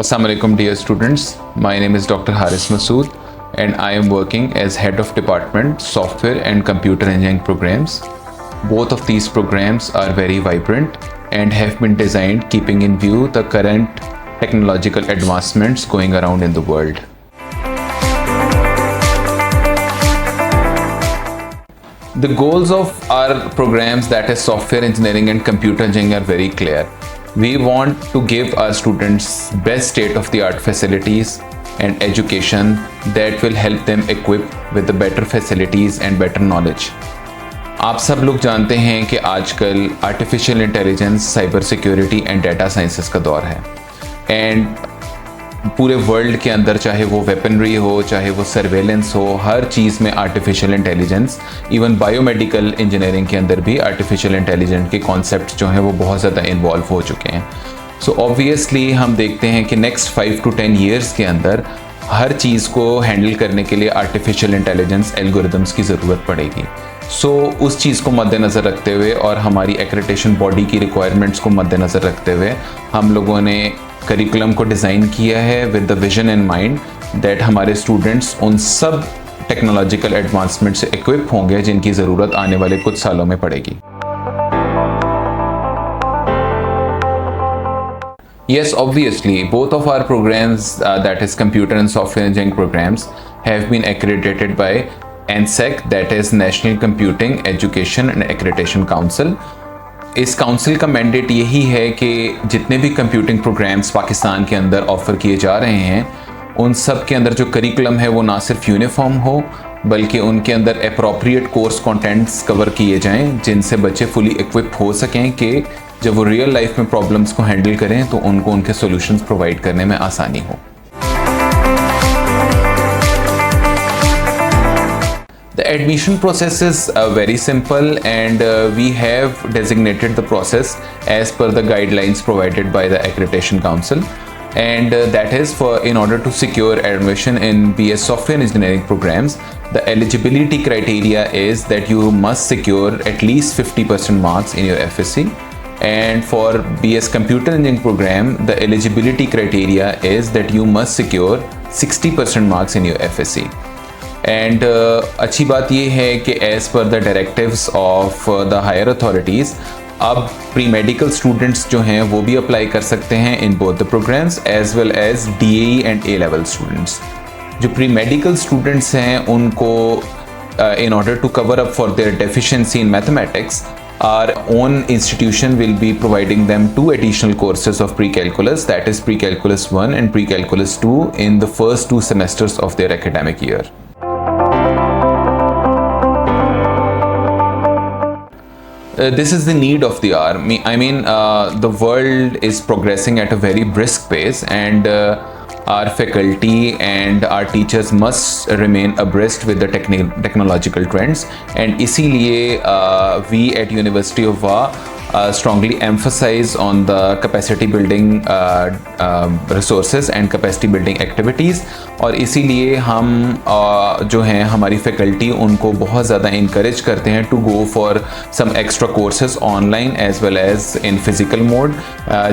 Assalamu alaikum dear students, my name is Dr. Haris Masood and I am working as Head of Department Software and Computer Engineering Programs. Both of these programs are very vibrant and have been designed keeping in view the current technological advancements going around in the world. The goals of our programs, that is software engineering and computer engineering, are very clear. We want to give our students best state-of-the-art facilities and education that will help them equip with the better facilities and better knowledge. आप सब लोग जानते हैं कि आजकल artificial intelligence, cyber security and data sciences का दौर है एंड पूरे वर्ल्ड के अंदर चाहे वो वेपनरी हो, चाहे वो सर्वेलेंस हो, हर चीज़ में artificial intelligence, even biomedical engineering के अंदर भी आर्टिफिशियल इंटेलिजेंस के कॉन्सेप्ट्स जो हैं वो बहुत ज़्यादा इन्वॉल्व हो चुके हैं. सो ऑब्वियसली हम देखते हैं कि नेक्स्ट 5 to 10 ईयर्स के अंदर हर चीज़ को हैंडल करने के लिए आर्टिफिशियल इंटेलिजेंस एल्गोरिदम्स की ज़रूरत पड़ेगी. सो उस चीज़ को मद्देनज़र रखते हुए और हमारी एक्रेडिटेशन बॉडी की रिक्वायरमेंट्स को मद्देनज़र रखते हुए हम लोगों ने करिकुलम को डिज़ाइन किया है with the vision in mind that हमारे स्टूडेंट्स उन सब टेक्नोलॉजिकल एडवांसमेंट से इक्विप होंगे जिनकी ज़रूरत आने वाले कुछ सालों में पड़ेगी. Yes, obviously, both of our programs, that is computer and software engineering programs, have been accredited by NSEC, that is National Computing Education and Accreditation Council. इस काउंसिल का मैंडेट यही है कि जितने भी कंप्यूटिंग प्रोग्राम्स पाकिस्तान के अंदर ऑफ़र किए जा रहे हैं उन सब के अंदर जो करिकुलम है वो ना सिर्फ यूनिफॉर्म हो बल्कि उनके अंदर अप्रोप्रिएट कोर्स कंटेंट्स कवर किए जाएं जिनसे बच्चे फुली इक्विप हो सकें कि जब वो रियल लाइफ में प्रॉब्लम्स को हैंडल करें तो उनको उनके सॉल्यूशंस प्रोवाइड करने में आसानी हो. The admission process is very simple and we have designated the process as per the guidelines provided by the Accreditation Council, and that is in order to secure admission in BS Software Engineering programs, the eligibility criteria is that you must secure at least 50% marks in your FSC, and for BS Computer Engineering program the eligibility criteria is that you must secure 60% marks in your FSC. And अच्छी बात ये है कि as per the directives of the higher authorities अब pre medical students जो हैं वो भी अप्लाई कर सकते हैं in both the programmes as well as DAE and A level students. जो प्री मेडिकल स्टूडेंट्स हैं उनको in order to cover up for their deficiency in mathematics, our own institution will be providing them 2 additional courses of pre-calculus, that is pre-calculus 1 and pre-calculus 2 in the first 2 semesters of their academic year. This is the need of the hour. I mean, the world is progressing at a very brisk pace, and our faculty and our teachers must remain abreast with the technological trends. And इसीलिए we at University of VA strongly emphasize on the capacity building resources and capacity building activities. और इसीलिए हम जो हैं हमारी faculty उनको बहुत ज़्यादा इंकरेज करते हैं to go for some extra courses online as well as in physical mode.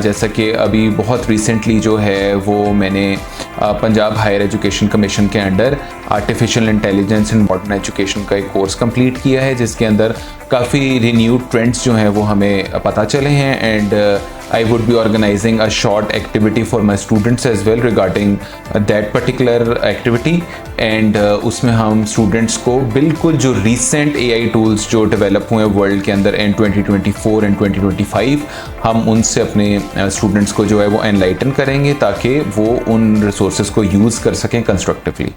जैसा कि अभी बहुत रिसेंटली जो है वो मैंने पंजाब हायर एजुकेशन कमीशन के under artificial intelligence in modern education का एक कोर्स कंप्लीट किया है जिसके अंदर काफ़ी रिन्यूड ट्रेंड्स जो हैं वो हमें पता चले हैं. And I would be organizing a short activity for my students as well regarding that particular activity, and उसमें हम students को बिल्कुल जो recent AI tools जो develop हुए वर्ल्ड के अंदर in 2024 and 2025 हम उनसे अपने students को जो है वो enlighten करेंगे ताकि वो उन resources को use कर सकें constructively.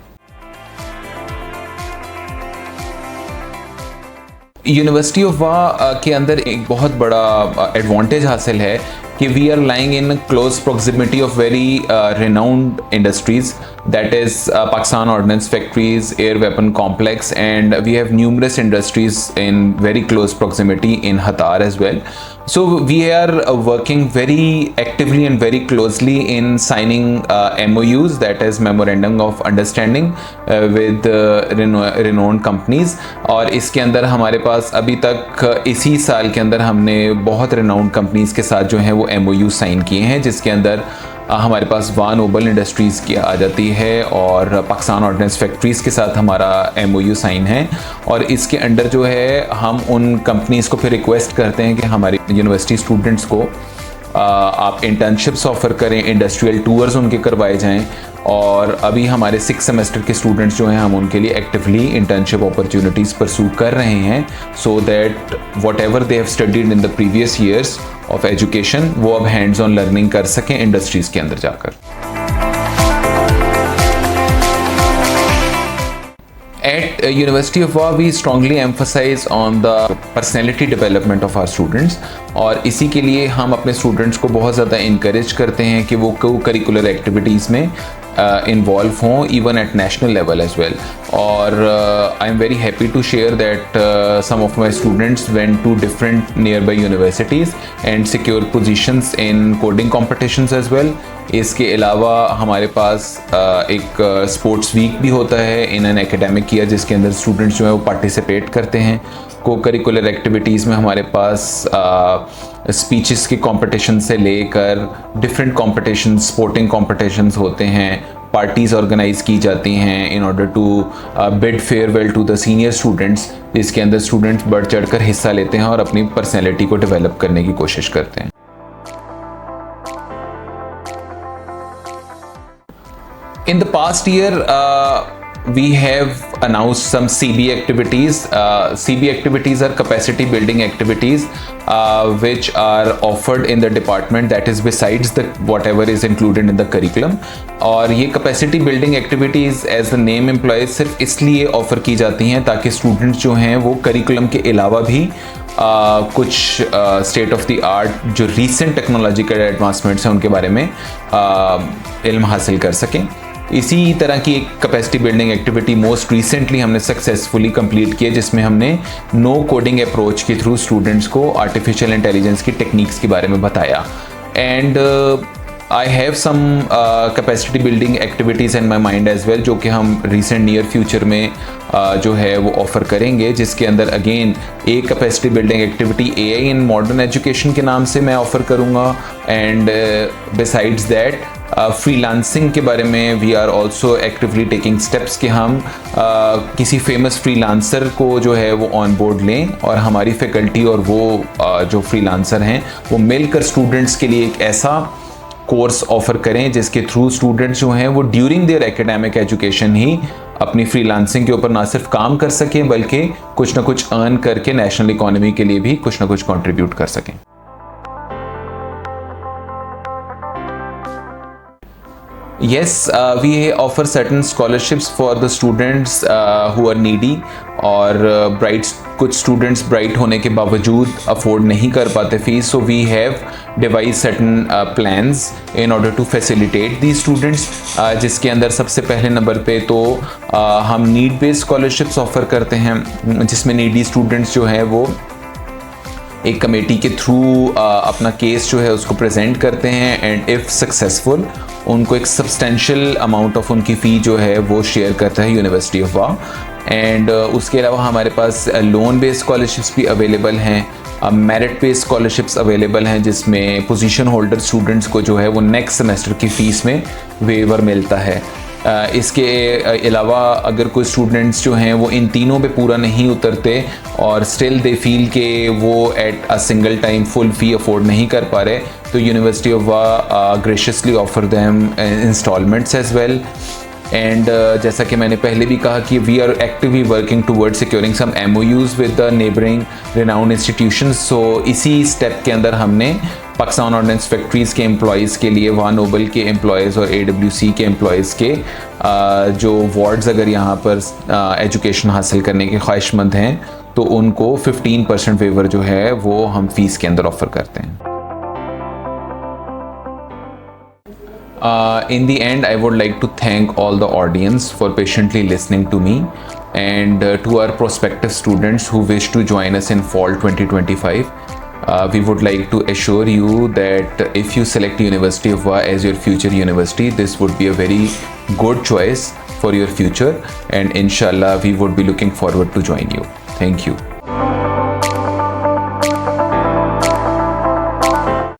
यूनिवर्सिटी ऑफ वा के अंदर एक बहुत बड़ा एडवांटेज हासिल है कि we are lying in close proximity of very renowned industries, that is Pakistan Ordnance Factories, Air Weapon Complex, and we have numerous industries in very close proximity in Hatar as well. So we are working very actively and very closely in signing MOUs, that is Memorandum of Understanding with renowned companies. और इसके अंदर हमारे पास अभी तक इसी साल के अंदर हमने बहुत renowned companies के साथ जो हैं वो MOU साइन किए हैं जिसके अंदर हमारे पास वाह नोबल इंडस्ट्रीज़ की आ जाती है और पाकिस्तान ऑर्डिनेंस फैक्ट्रीज़ के साथ हमारा MOU साइन है। और इसके अंडर जो है हम उन कंपनीज़ को फिर रिक्वेस्ट करते हैं कि हमारी यूनिवर्सिटी स्टूडेंट्स को आप इंटर्नशिप्स ऑफ़र करें, इंडस्ट्रियल टूर्स उनके करवाए जाएं। और अभी हमारे 6 सेमेस्टर के स्टूडेंट्स जो हैं हम उनके लिए एक्टिवली इंटर्नशिप अपॉर्चुनिटीज़ परसू कर रहे हैं, so that what ever they have studied in the previous years of education वो अब हैंड्स ऑन लर्निंग कर सकें इंडस्ट्रीज़ के अंदर जाकर। At University of Wah, we strongly emphasize on the personality development of our students, और इसी के लिए हम अपने स्टूडेंट्स को बहुत ज़्यादा इनक्रेज करते हैं कि वो को करिकुलर एक्टिविटीज़ में इन्वॉल्व हों, even at national level as well. और I am very happy to share that some of my students went to different nearby universities and secure positions in coding competitions as well. इसके अलावा हमारे पास एक sports week भी होता है in an academic year, जिसके अंदर students जो है वो पार्टिसिपेट करते हैं। को करिकुलर एक्टिविटीज़ में हमारे पास स्पीचेस के कंपटीशन से लेकर डिफरेंट कॉम्पिटिशन्स, स्पोर्टिंग कॉम्पिटिशन्स होते हैं, पार्टीज़ ऑर्गेनाइज की जाती हैं in order to bid farewell to the senior students, जिसके अंदर स्टूडेंट्स बढ़ चढ़कर हिस्सा लेते हैं और अपनी पर्सनैलिटी को डेवलप करने की कोशिश करते हैं। In the past year, we have announced some CB activities. CB activities are capacity building activities which are offered in the department, that is besides the whatever is included in the curriculum. और ये capacity building activities as the name implies सिर्फ इसलिए offer की जाती हैं ताकि students जो हैं वो करिकुलम के अलावा भी कुछ स्टेट ऑफ द आर्ट जो रीसेंट टेक्नोलॉजिकल एडवांसमेंट्स हैं उनके बारे में इल्म हासिल कर सकें। इसी तरह की एक capacity building activity most recently हमने सक्सेसफुली कंप्लीट की है, जिसमें हमने नो कोडिंग अप्रोच के थ्रू स्टूडेंट्स को आर्टिफिशियल इंटेलिजेंस की टेक्निक्स के बारे में बताया। And I have some capacity building activities in my mind as well, जो कि हम रिसेंट नियर फ्यूचर में जो है वो ऑफ़र करेंगे, जिसके अंदर अगेन एक कैपेसिटी बिल्डिंग एक्टिविटी AI इन मॉडर्न एजुकेशन के नाम से मैं ऑफ़र करूँगा। एंड बिसाइड्स दैट फ्रीलांसिंग के बारे में we are also actively taking steps कि हम किसी फेमस फ्रीलांसर को जो है वो ऑन बोर्ड लें और हमारी फैकल्टी और वो जो फ्रीलांसर हैं वो मिलकर स्टूडेंट्स के लिए एक ऐसा कोर्स ऑफ़र करें जिसके थ्रू स्टूडेंट्स जो हैं वो ड्यूरिंग देयर एकेडमिक एजुकेशन ही अपनी फ्रीलांसिंग के ऊपर ना सिर्फ काम कर सकें बल्कि कुछ ना कुछ अर्न करके नेशनल इकोनॉमी के लिए भी कुछ ना कुछ कंट्रीब्यूट कर सकें। Yes, we offer certain scholarships for the students who are needy, और कुछ स्टूडेंट्स ब्राइट होने के बावजूद अफोर्ड नहीं कर पाते fees, so we have devised certain plans in order to facilitate the students, जिसके अंदर सबसे पहले नंबर पे तो हम नीड बेस्ड स्कॉलरशिप्स ऑफ़र करते हैं, जिसमें नीडी स्टूडेंट्स जो हैं वो एक कमेटी के थ्रू अपना केस जो है उसको प्रेजेंट करते हैं एंड इफ़ सक्सेसफुल उनको एक सब्सटेंशियल अमाउंट ऑफ उनकी फ़ी जो है वो शेयर करता है यूनिवर्सिटी ऑफ वाह। एंड उसके अलावा हमारे पास लोन बेस्ड स्कॉलरशिप्स भी अवेलेबल हैं, मेरिट बेस्ड स्कॉलरशिप्स अवेलेबल हैं, जिसमें पोजीशन होल्डर स्टूडेंट्स को जो है वो नेक्स्ट सेमेस्टर की फ़ीस में वेवर मिलता है। इसके अलावा अगर कोई स्टूडेंट्स जो हैं वो इन तीनों पे पूरा नहीं उतरते और स्टिल दे फील के वो at a single time full fee afford नहीं कर पा रहे, तो university of Wah graciously offer them instalments as well. And जैसा कि मैंने पहले भी कहा कि we are actively working toward securing some MOUs with the neighbouring renowned institutions. So इसी स्टेप के अंदर हमने पाकिस्तान ऑर्डिनेंस फैक्ट्रीज़ के एम्प्लॉयज़ के लिए, वाह नोबल के एम्प्लॉयज़ और AWC के एम्प्लॉयज़ के जो वार्ड्स अगर यहाँ पर एजुकेशन हासिल करने के ख्वाहिशमंद हैं तो उनको 15% वेवर जो है वो हम फीस के अंदर ऑफ़र करते हैं। In the end, I would like to thank all the audience for patiently listening to me, and to our prospective students who wish to join us in fall 2025. We would like to assure you that if you select University of Wah as your future university, this would be a very good choice for your future, and inshallah we would be looking forward to join you. Thank you.